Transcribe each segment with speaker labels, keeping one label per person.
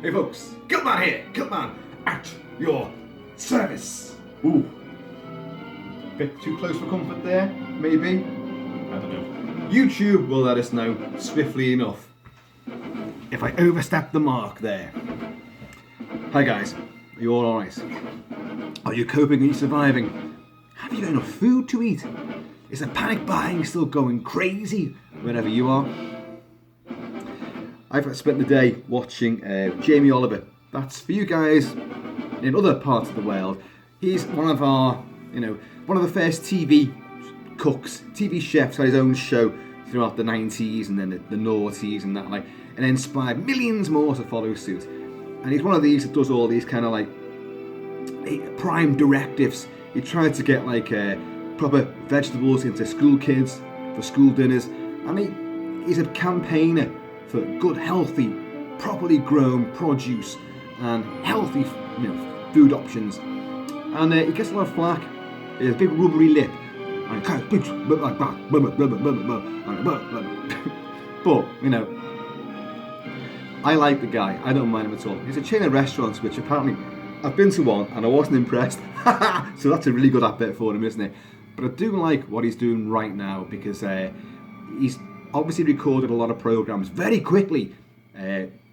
Speaker 1: Hey folks, Kilt-Man here, Kilt-Man at your service. Ooh, bit too close for comfort there, maybe? I don't know. YouTube will let us know swiftly enough if I overstep the mark there. Hi guys, are you all alright? Are you coping? Are you surviving? Have you got enough food to eat? Is the panic buying still going crazy wherever you are? I've spent the day watching Jamie Oliver. That's for you guys in other parts of the world. He's one of our, one of the first TV cooks, TV chefs. Had his own show throughout the 90s and then the noughties and that, and inspired millions more to follow suit. And he's one of these that does all these kind of prime directives. He tried to get proper vegetables into school kids for school dinners, and he's a campaigner for good, healthy, properly grown produce and healthy, food options. And he gets a lot of flack. He has a big rubbery lip, and he kind of speaks like that. But I like the guy. I don't mind him at all. He's a chain of restaurants, which apparently I've been to one and I wasn't impressed. So that's a really good advert for him, isn't it? But I do like what he's doing right now because he's obviously recorded a lot of programs very quickly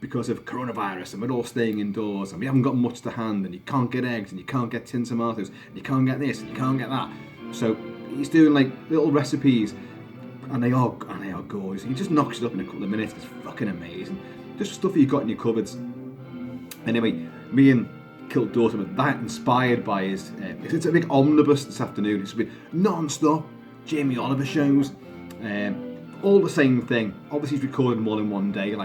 Speaker 1: because of coronavirus, and we're all staying indoors and we haven't got much to hand, and you can't get eggs and you can't get tin tomatoes and you can't get this and you can't get that. So he's doing little recipes, and they are gorgeous. He just knocks it up in a couple of minutes. It's fucking amazing. Just stuff you've got in your cupboards. Anyway, me and Kilt daughter were that inspired by his. It's a big omnibus this afternoon. It's been non-stop Jamie Oliver shows. All the same thing. Obviously he's recording them all in one day.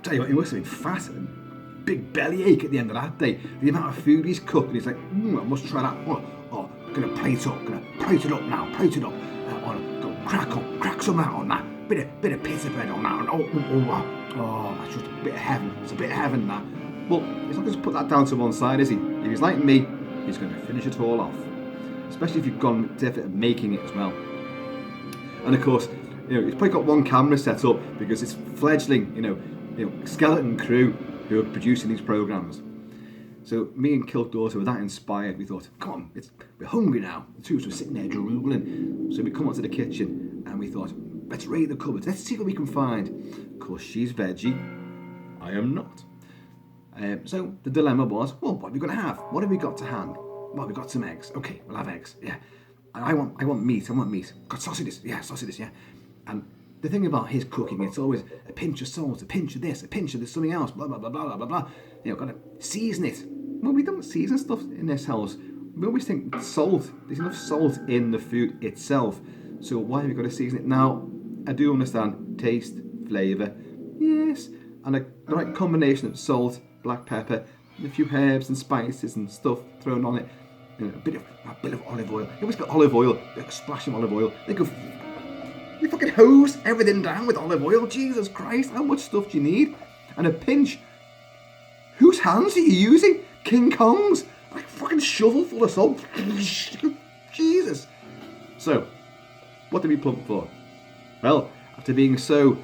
Speaker 1: Tell you what, he must have been fat and big bellyache at the end of that day. The amount of food he's cooked, and he's like, I must try that. Oh, gonna plate up, gonna plate it up now, plate it up. Go crack some of that on that. Bit of pizza bread on that. Oh, that's just a bit of heaven. It's a bit of heaven, that. Well, he's not going to put that down to one side, is he? If he's like me, he's going to finish it all off. Especially if you've gone to effort of making it as well. And of course, he's probably got one camera set up because it's fledgling, skeleton crew who are producing these programs. So me and Kilt daughter were that inspired. We thought, come on, we're hungry now. The two of us were sitting there drooling. So we come onto the kitchen and we thought, let's raid the cupboards. Let's see what we can find. Of course, she's veggie. I am not. So the dilemma was, well, what are we going to have? What have we got to hand? Well, we've got some eggs. Okay, we'll have eggs. Yeah. I want meat. Got sausages. Yeah, sausages. Yeah. And the thing about his cooking, it's always a pinch of salt, a pinch of this, a pinch of this, something else, blah, blah, blah, blah, blah, blah. Got to season it. Well, we don't season stuff in this house. We always think salt. There's enough salt in the food itself. So why have we got to season it? Now, I do understand taste, flavour, yes, and the right combination of salt, black pepper, and a few herbs and spices and stuff thrown on it. A bit of olive oil. You always got olive oil, a splash of olive oil. You fucking hose everything down with olive oil. Jesus Christ, how much stuff do you need? And a pinch. Whose hands are you using? King Kong's? Like fucking shovel full of salt. Jesus. So, what did we plump for? Well, after being so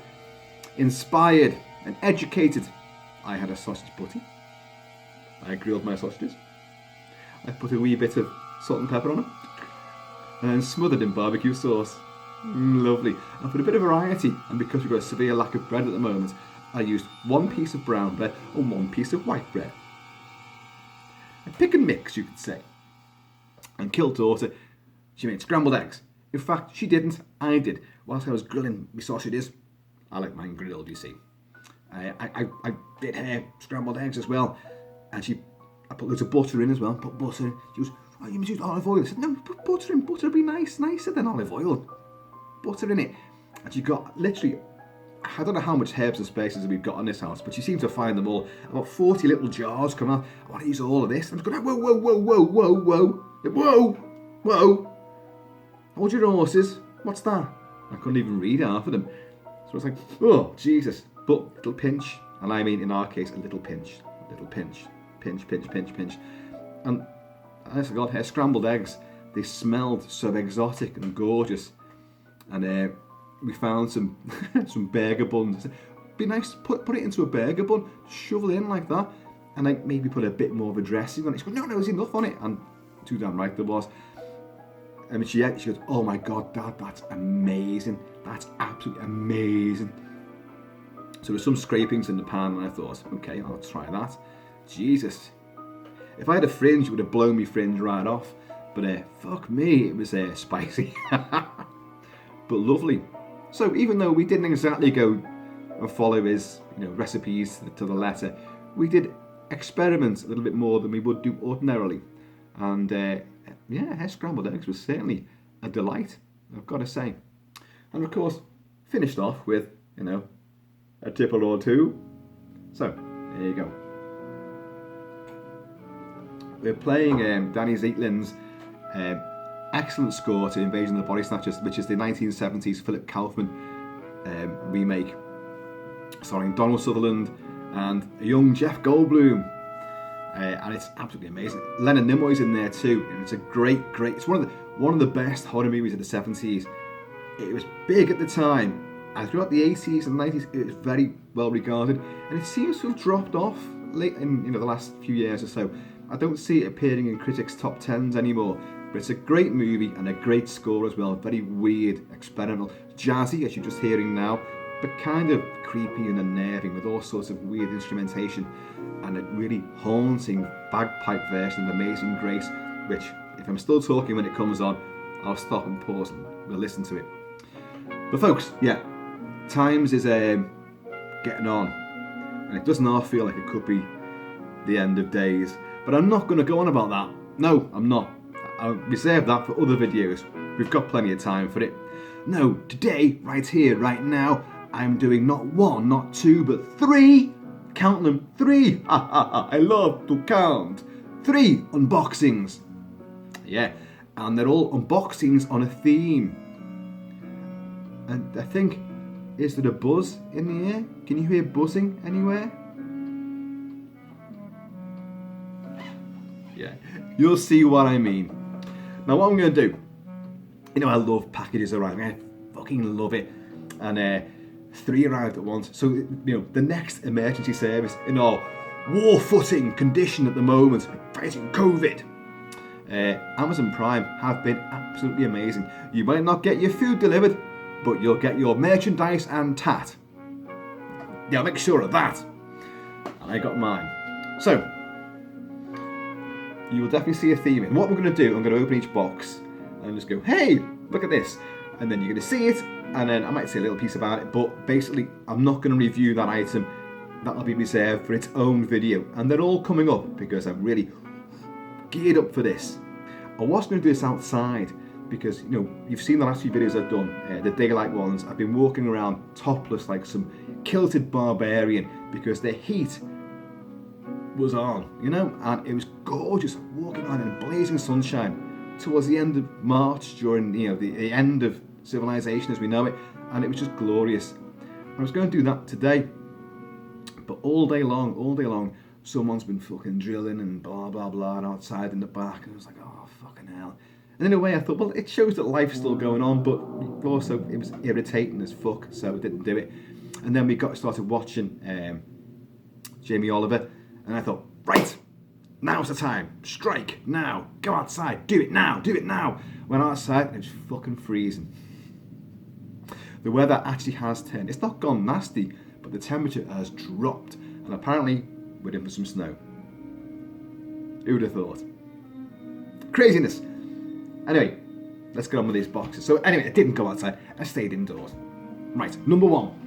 Speaker 1: inspired and educated, I had a sausage butty. I grilled my sausages. I put a wee bit of salt and pepper on them, and then smothered in barbecue sauce. Lovely. And for a bit of variety, and because we've got a severe lack of bread at the moment, I used one piece of brown bread and one piece of white bread. A pick and mix, you could say. And Kilt daughter, she made scrambled eggs. In fact, she didn't, I did. Whilst I was grilling my sausages, I like mine grilled, you see. I did her scrambled eggs as well. And I put loads of butter in as well. Put butter in. She was, you must use olive oil. I said, no, put butter in. Butter would be nicer than olive oil. Butter in it. And she got literally, I don't know how much herbs and spices we've got in this house, but she seemed to find them all. About 40 little jars come out. I want to use all of this. I'm just going, whoa. Hold your horses. What's that? I couldn't even read half of them. So I was like, oh, Jesus. But little pinch, and I mean in our case, a little pinch. Pinch. And honest to God, her scrambled eggs, they smelled so exotic and gorgeous. And we found some burger buns. be nice to put it into a burger bun, shovel it in like that, and like maybe put a bit more of a dressing on it. She goes, no, there's enough on it, and too damn right there was. And she goes, oh my God, Dad, that's amazing. That's absolutely amazing. So there's some scrapings in the pan, and I thought, okay, I'll try that. Jesus. If I had a fringe, it would have blown me fringe right off. But fuck me, it was spicy. But lovely. So even though we didn't exactly go and follow his recipes to the letter, we did experiment a little bit more than we would do ordinarily. And her scrambled eggs was certainly a delight, I've got to say. And of course, finished off with, a tipple or two. So, there you go. We're playing Denny Zeitlin's excellent score to Invasion of the Body Snatchers, which is the 1970s Phil Kaufman remake, starring Donald Sutherland and a young Jeff Goldblum. And it's absolutely amazing. Leonard Nimoy's in there too, and it's a great. It's one of the best horror movies of the 70s. It was big at the time, and throughout the 80s and 90s, it was very well regarded. And it seems to have dropped off late in the last few years or so. I don't see it appearing in critics' top 10s anymore. But it's a great movie and a great score as well. Very weird, experimental, jazzy, as you're just hearing now, but kind of creepy and unnerving with all sorts of weird instrumentation, and a really haunting bagpipe version of Amazing Grace, which, if I'm still talking when it comes on, I'll stop and pause and we'll listen to it. But folks, yeah, times is getting on, and it doesn't all feel like it could be the end of days. But I'm not going to go on about that. No, I'm not. I'll reserve that for other videos. We've got plenty of time for it. No, today, right here, right now, I'm doing not one, not two, but three. Count them, 3. I love to count. 3 unboxings. Yeah, and they're all unboxings on a theme. And I think, is there a buzz in the air? Can you hear buzzing anywhere? Yeah, you'll see what I mean. Now what I'm going to do, I love packages arriving. I fucking love it. And 3 arrived at once. So, the next emergency service in our war-footing condition at the moment, fighting COVID. Amazon Prime have been absolutely amazing. You might not get your food delivered, but you'll get your merchandise and tat. Yeah, make sure of that. And I got mine. So, you will definitely see a theme. And what we're going to do, I'm going to open each box and just go, hey, look at this. And then you're going to see it, and then I might say a little piece about it, but basically I'm not going to review that item. That'll be reserved for its own video. And they're all coming up because I'm really geared up for this. I was going to do this outside because, you've seen the last few videos I've done, the daylight ones. I've been walking around topless like some kilted barbarian because the heat was on, and it was gorgeous walking on in blazing sunshine towards the end of March during, the end of civilization as we know it, and it was just glorious. I was going to do that today, but all day long, someone's been fucking drilling and blah, blah, blah outside in the back, and I was like, oh, fucking hell. And in a way I thought, well, it shows that life's still going on, but also it was irritating as fuck, so I didn't do it. And then we started watching Jamie Oliver, and I thought, right, now's the time, strike, now, go outside, do it now. Went outside and it was fucking freezing. The weather actually has turned, it's not gone nasty, but the temperature has dropped, and apparently we're in for some snow. Who would have thought? Craziness. Anyway, let's get on with these boxes. So anyway, I didn't go outside, I stayed indoors. Right, number 1.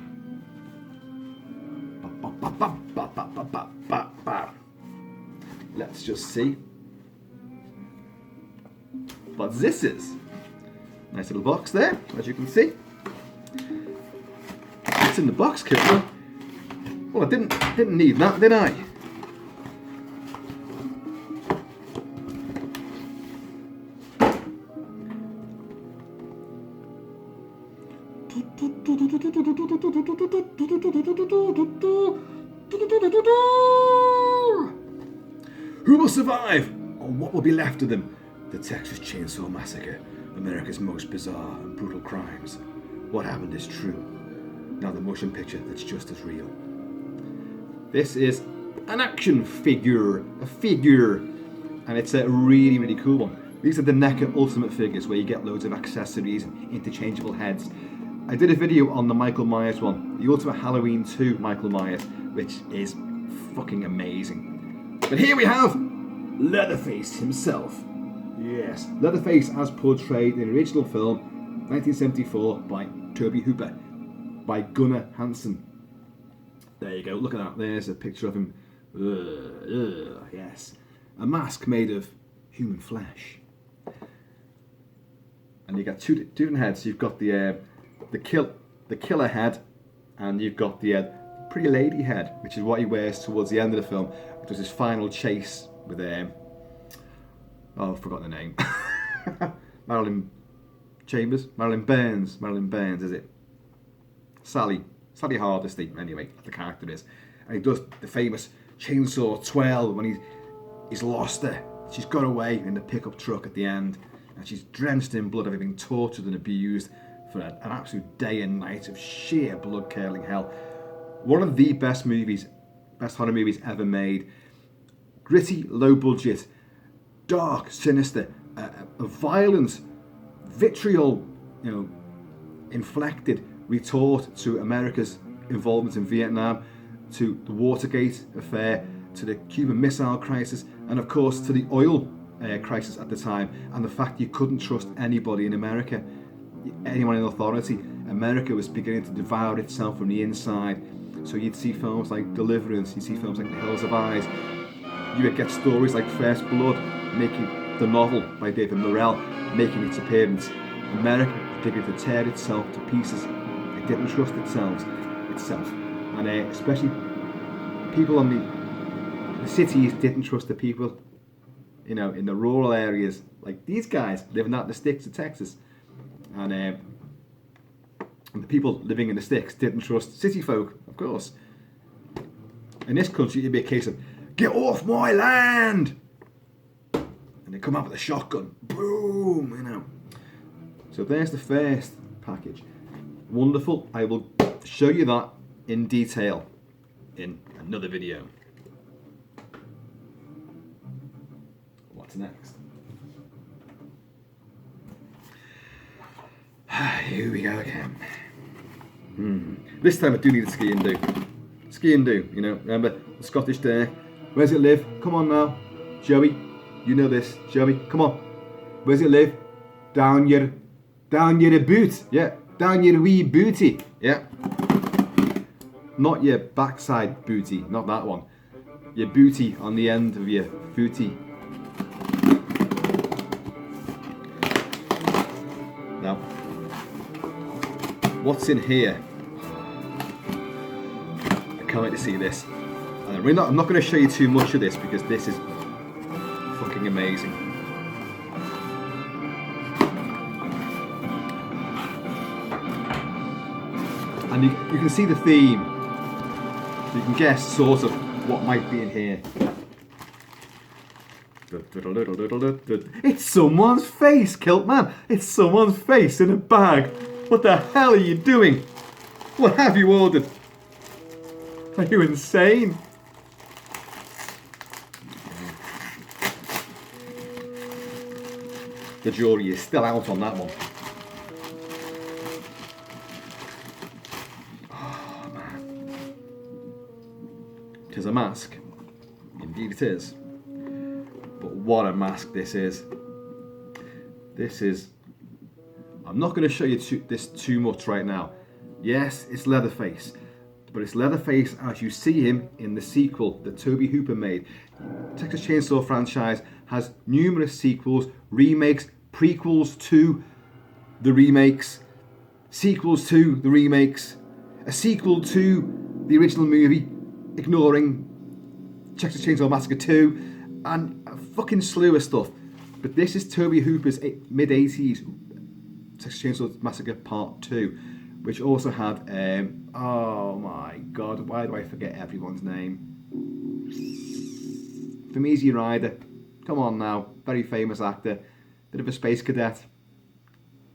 Speaker 1: Let's just see what this is. Nice little box there, as you can see. It's in the box, Kilty. Well, I didn't need that, did I? Who will survive, or what will be left of them? The Texas Chainsaw Massacre, America's most bizarre and brutal crimes. What happened is true. Now the motion picture that's just as real. This is an action figure, and it's a really, really cool one. These are the NECA Ultimate figures where you get loads of accessories and interchangeable heads. I did a video on the Michael Myers one, the Ultimate Halloween 2 Michael Myers, which is fucking amazing. But here we have Leatherface himself. Yes, Leatherface as portrayed in the original film, 1974, by Tobe Hooper, by Gunnar Hansen. There you go, look at that, there's a picture of him. Yes. A mask made of human flesh. And you got two different heads. You've got the killer head, and you've got the pretty lady head, which is what he wears towards the end of the film, which was his final chase with I've forgotten the name. Marilyn Burns, is it? Sally Hardesty, anyway, the character is. And he does the famous chainsaw twirl when he's lost her. She's got away in the pickup truck at the end, and she's drenched in blood, having been tortured and abused for an absolute day and night of sheer blood-curdling hell. One of the best horror movies ever made. Gritty, low budget, dark, sinister, a violent, vitriol, inflected retort to America's involvement in Vietnam, to the Watergate affair, to the Cuban Missile Crisis, and of course to the oil crisis at the time, and the fact you couldn't trust anybody in America, anyone in authority. America was beginning to devour itself from the inside. So you'd see films like Deliverance, you'd see films like The Hills of Eyes, you would get stories like First Blood, making the novel by David Morrell, making its appearance. America was beginning to tear itself to pieces. It didn't trust itself, and especially people on the cities didn't trust the people, in the rural areas, like these guys living out in the sticks of Texas, and the people living in the sticks didn't trust city folk, of course. In this country, it'd be a case of, get off my land! And they come out with a shotgun, boom, So there's the first package. Wonderful. I will show you that in detail in another video. What's next? Here we go again. This time I do need a ski and do. Ski and do, remember the Scottish dare. Where's it live? Come on now. Joey, you know this. Joey, come on. Where's it live? Down your boot. Yeah. Down your wee booty. Yeah. Not your backside booty, not that one. Your booty on the end of your footy. Now, what's in here? I can't wait to see this. And I'm not going to show you too much of this because this is fucking amazing. And you can see the theme. You can guess sort of what might be in here. It's someone's face, Kilt-Man. It's someone's face in a bag. What the hell are you doing? What have you ordered? Are you insane? The jury is still out on that one. It is a mask. Indeed it is. But what a mask this is. This is... I'm not going to show you this too much right now. Yes, it's Leatherface. But it's Leatherface as you see him in the sequel that Tobe Hooper made. The Texas Chainsaw franchise has numerous sequels, remakes, prequels to the remakes, sequels to the remakes, a sequel to the original movie, ignoring Texas Chainsaw Massacre 2, and a fucking slew of stuff. But this is Tobe Hooper's mid-80s Texas Chainsaw Massacre Part 2, which also had, oh my god, why do I forget everyone's name? From Easy Rider, come on now, very famous actor, bit of a space cadet,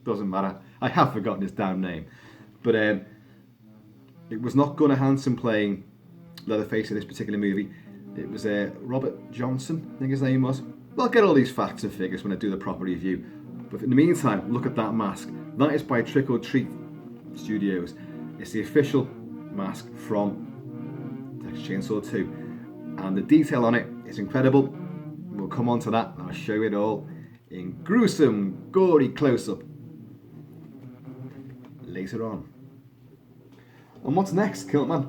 Speaker 1: doesn't matter, I have forgotten his damn name. But it was not Gunnar Hansen playing Leatherface in this particular movie. It was Robert Johnson, I think his name was. I'll get all these facts and figures when I do the proper review. But in the meantime, look at that mask. That is by Trick or Treat Studios. It's the official mask from Texas Chainsaw 2. And the detail on it is incredible. We'll come on to that and I'll show you it all in gruesome, gory close-up later on. And what's next, Kilt-Man?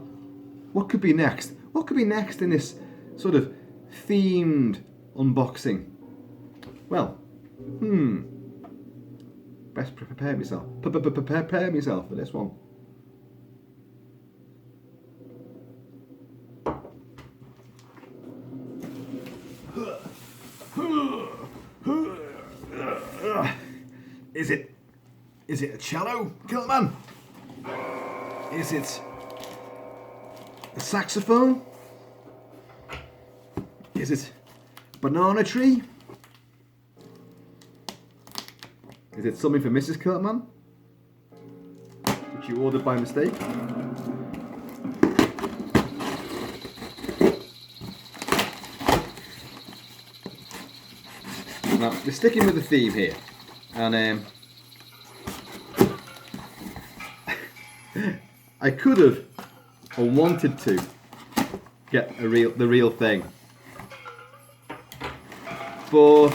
Speaker 1: What could be next? What could be next in this sort of themed unboxing? Well, best prepare myself. Prepare myself for this one. Is it a cello, Kilt-Man? Is it a saxophone? Is it a banana tree? Is it something for Mrs. Kilt-Man, which you ordered by mistake? Now, we're sticking with the theme here, and I could have, or wanted to, get the real thing, but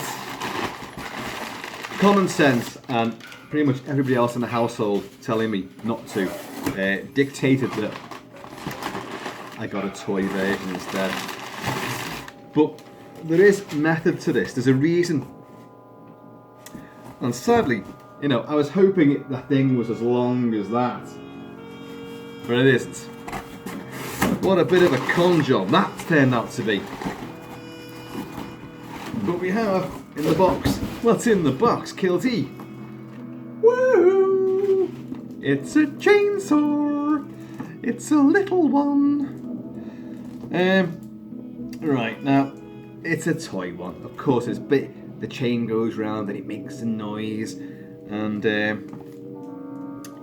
Speaker 1: common sense and pretty much everybody else in the household telling me not to dictated that I got a toy version instead. But there is method to this. There's a reason. And sadly, you know, I was hoping the thing was as long as that, but it isn't. What a bit of a con job that's turned out to be. But we have in the box, what's in the box, Kilty? Woo! It's a chainsaw. It's a little one. Right, now, it's a toy one. Of course, it's big. The chain goes round and it makes a noise. And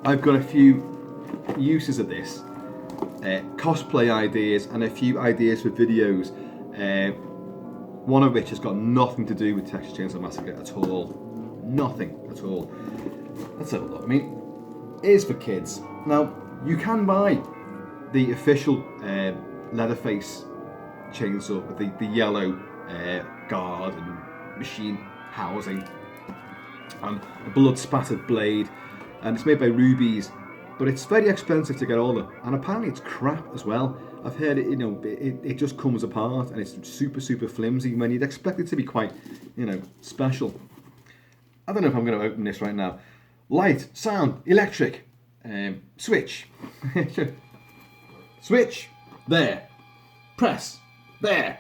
Speaker 1: I've got a few uses of this. Cosplay ideas and a few ideas for videos. One of which has got nothing to do with Texas Chainsaw Massacre at all. Nothing at all. Let's have a look. I mean, it is for kids. Now, you can buy the official Leatherface chainsaw with the yellow guard and machine housing and a blood spattered blade, and it's made by Rubies, but it's very expensive to get hold of, and apparently it's crap as well. I've heard it, you know, it just comes apart and it's super flimsy when you'd expect it to be quite, you know, special. I don't know if I'm going to open this right now. Light, sound, electric, switch, switch, there, press, there,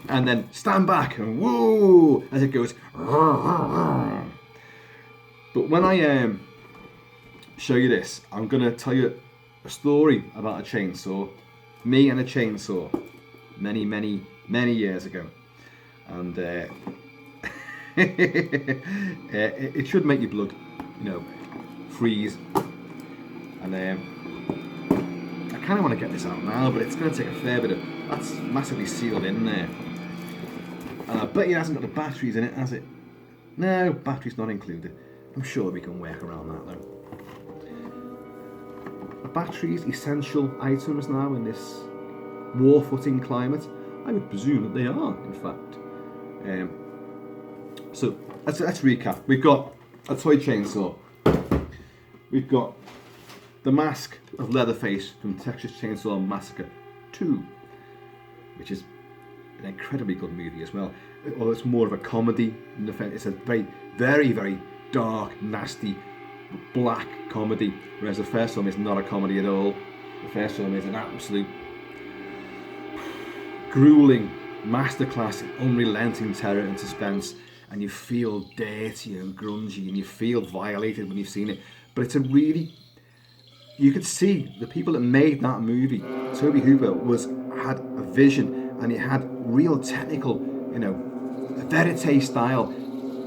Speaker 1: and then stand back and woo as it goes. But when I show you this, I'm going to tell you a story about a chainsaw, me and a chainsaw, many years ago, and it should make your blood, you know, freeze. And I kind of want to get this out now, but it's going to take a fair bit of. That's massively sealed in there, and I bet it hasn't got the batteries in it, has it? No, batteries not included. I'm sure we can work around that though. Are batteries essential items now in this war-footing climate? I would presume that they are, in fact. So let's recap. We've got a toy chainsaw. We've got the mask of Leatherface from Texas Chainsaw Massacre 2, which is an incredibly good movie as well. Although it's more of a comedy. It's a very dark, nasty, black comedy, whereas the first one is not a comedy at all. The first one is an absolute grueling masterclass in unrelenting terror and suspense, and you feel dirty and grungy and you feel violated when you've seen it. But it's a really, you could see the people that made that movie, Tobe Hooper, had a vision, and it had real technical, you know, verite style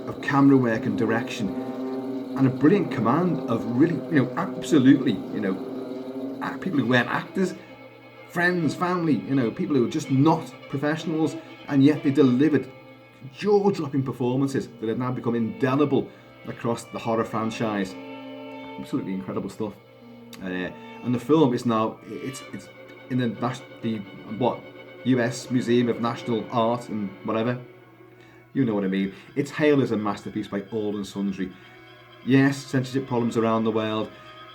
Speaker 1: of camera work and direction. and a brilliant command of really, absolutely, people who weren't actors, friends, family, people who were just not professionals, and yet they delivered jaw-dropping performances that have now become indelible across the horror franchise. Absolutely incredible stuff. And the film is now it's in the US Museum of National Art and whatever. You know what I mean. It's hailed as a masterpiece by all and sundry. Yes, censorship problems around the world.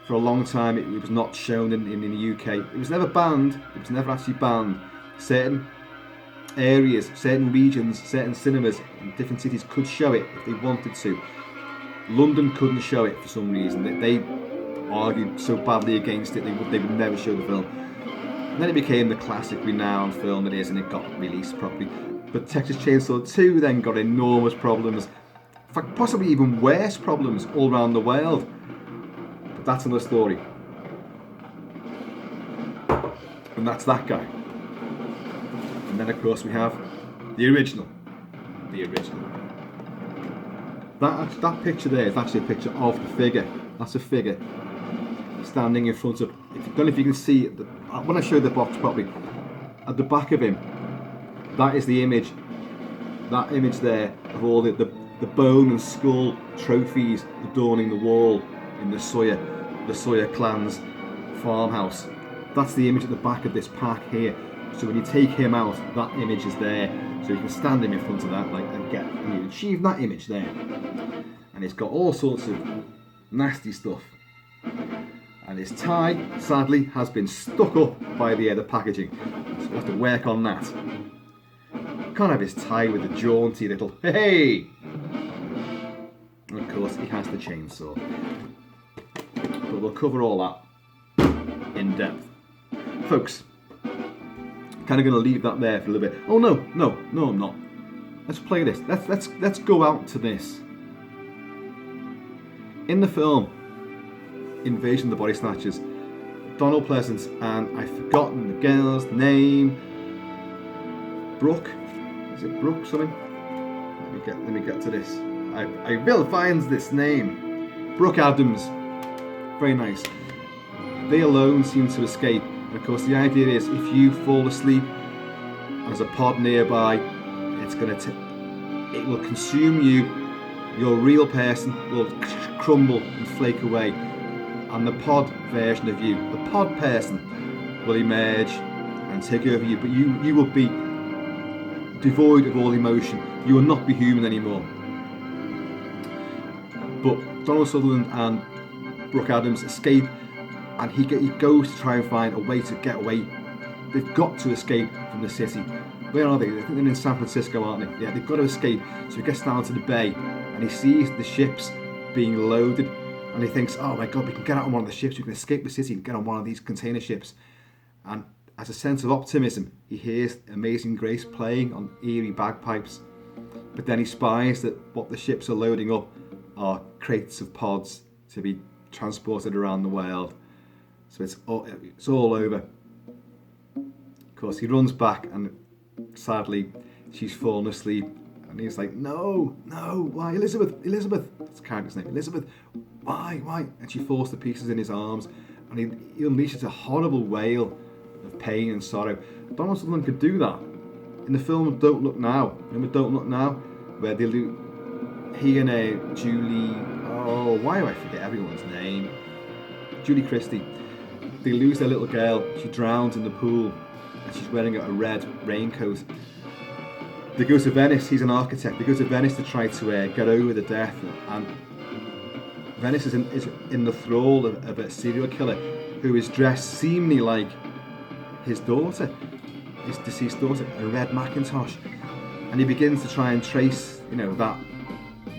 Speaker 1: For a long time, it was not shown in the UK. It was never banned. It was never actually banned. Certain areas, certain regions, certain cinemas in different cities could show it if they wanted to. London couldn't show it for some reason. They argued so badly against it, they would never show the film. And then it became the classic renowned film it is, and it got released properly. But Texas Chainsaw 2 then got enormous problems. In fact, possibly even worse problems all around the world. But that's another story. And that's that guy. And then of course we have the original. The original. That picture there is actually a picture of the figure. That's a figure standing in front of, I don't know if you can see, when I show the box properly, at the back of him, that is the image, that image there of all the bone and skull trophies adorning the wall in the Sawyer clan's farmhouse. That's the image at the back of this pack here. So when you take him out, that image is there. So you can stand him in front of that and you achieve that image there. And it's got all sorts of nasty stuff. And his tie, sadly, has been stuck up by the packaging. So we'll have to work on that. Can't have his tie with the jaunty little hey! And of course he has the chainsaw. But we'll cover all that in depth. Folks, kind of going to leave that there for a little bit. Oh no, I'm not. Let's play this. Let's go out to this. In the film Invasion of the Body Snatchers, Donald Pleasance and I've forgotten the girl's name. Brooke, is it Brooke something? Let me get to this. I will find this name. Brooke Adams. Very nice. They alone seem to escape. And of course, the idea is if you fall asleep and there's a pod nearby, it will consume you. Your real person will crumble and flake away, and the pod version of you, the pod person, will emerge and take over you. But you will be devoid of all emotion. You will not be human anymore. But Donald Sutherland and Brooke Adams escape, and he goes to try and find a way to get away. They've got to escape from the city. Where are they? I think they're in San Francisco, aren't they? Yeah, they've got to escape. So he gets down to the bay and he sees the ships being loaded, and he thinks, oh my god, we can get out on one of the ships, we can escape the city and get on one of these container ships. And as a sense of optimism, he hears Amazing Grace playing on eerie bagpipes. But then he spies that what the ships are loading up are crates of pods to be transported around the world. So it's all over. Of course, he runs back, and sadly, she's fallen asleep. And he's like, no, why, Elizabeth, that's the character's name, Elizabeth, why? And she falls to pieces in his arms, and he unleashes a horrible wail of pain and sorrow. Donald Sutherland could do that. In the film Don't Look Now, remember Don't Look Now, where he and Julie, why do I forget everyone's name? Julie Christie. They lose their little girl, she drowns in the pool, and she's wearing a red raincoat. They go to Venice, he's an architect, they go to Venice to try to get over the death, and Venice is in the thrall of a serial killer who is dressed seemingly like his daughter, his deceased daughter, a red Macintosh, and he begins to try and trace, that.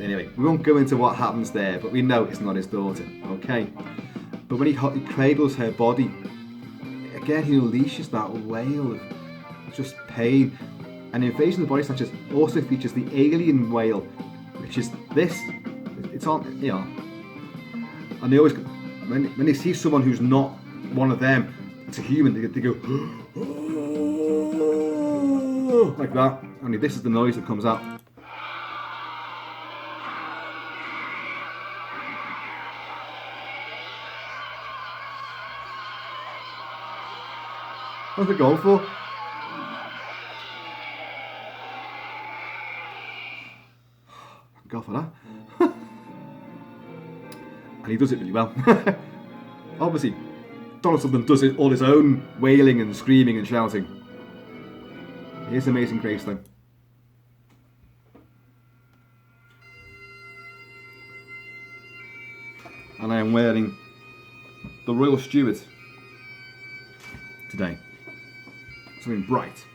Speaker 1: Anyway, we won't go into what happens there, but we know it's not his daughter, okay? But when he cradles her body, again he unleashes that wail of just pain. And Invasion of the Body Snatchers also features the alien wail, which is this. It's on, and they always, when they see someone who's not one of them, it's a human, they go, like that. Only this is the noise that comes out. How's it going for? Go for that. And he does it really well. Obviously, Donald Sutherland does it all his own wailing and screaming and shouting. Here's Amazing Grace though. And I am wearing the Royal Steward today. Something bright,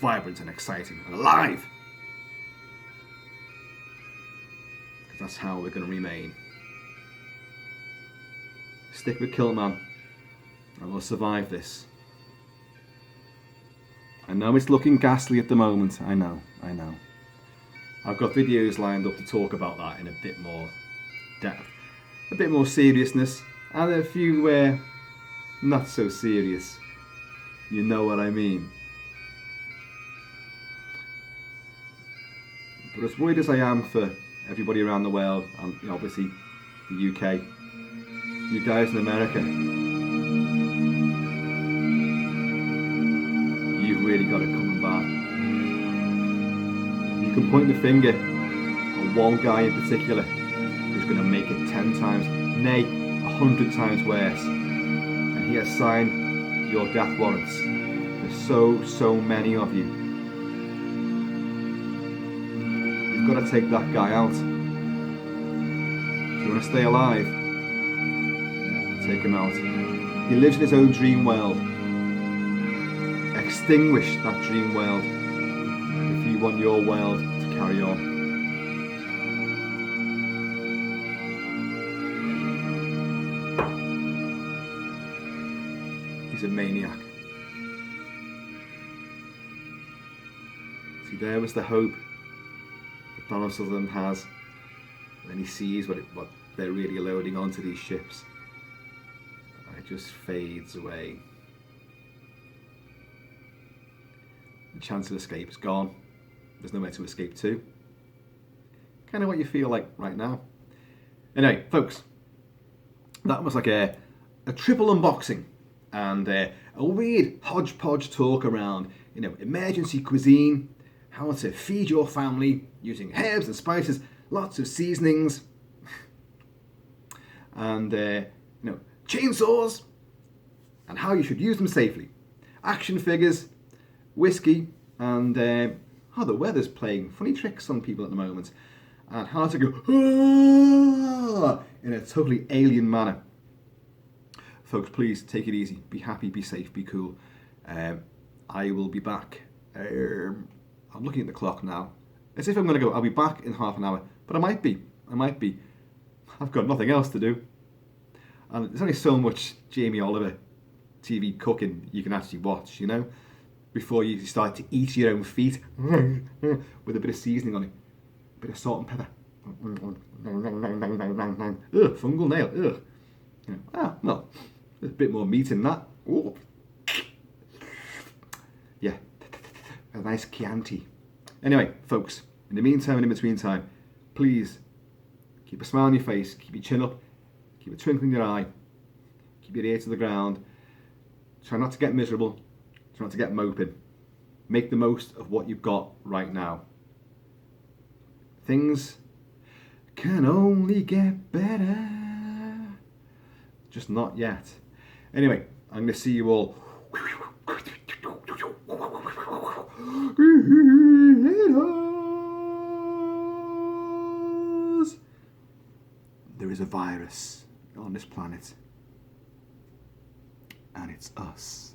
Speaker 1: vibrant and exciting and alive. Because that's how we're going to remain. Stick with Kilt-Man and we'll survive this. I know it's looking ghastly at the moment, I know. I've got videos lined up to talk about that in a bit more depth, a bit more seriousness, and a few not so serious. You know what I mean. But as worried as I am for everybody around the world, and obviously the UK, you guys in America, you've really got it coming back. You can point the finger at one guy in particular who's going to make it 10 times, nay, 100 times worse. And he has signed your death warrants. There's so many of you. You've got to take that guy out. If you want to stay alive, take him out. He lives in his own dream world. Extinguish that dream world if you want your world to carry on. He's a maniac. See, there was the hope that Donald Sutherland has when he sees what they're really loading onto these ships. And it just fades away. The chance of escape is gone. There's nowhere to escape to. Kind of what you feel like right now. Anyway, folks, that was like a triple unboxing and a weird hodgepodge talk around, emergency cuisine, how to feed your family using herbs and spices, lots of seasonings, and chainsaws, and how you should use them safely. Action figures, whiskey, and the weather's playing funny tricks on people at the moment, and how to go in a totally alien manner. Folks, please take it easy. Be happy, be safe, be cool. I will be back. I'm looking at the clock now. As if I'm going to go, I'll be back in half an hour. But I might be. I've got nothing else to do. And there's only so much Jamie Oliver TV cooking you can actually watch, before you start to eat your own feet with a bit of seasoning on it. A bit of salt and pepper. Ugh, fungal nail. Ugh. Well, there's a bit more meat in that. Ooh. Yeah, a nice Chianti. Anyway, folks, in the meantime and in between time, please keep a smile on your face, keep your chin up, keep a twinkle in your eye, keep your ear to the ground. Try not to get miserable, try not to get moping. Make the most of what you've got right now. Things can only get better. Just not yet. Anyway, I'm going to see you all. There is a virus on this planet, and it's us.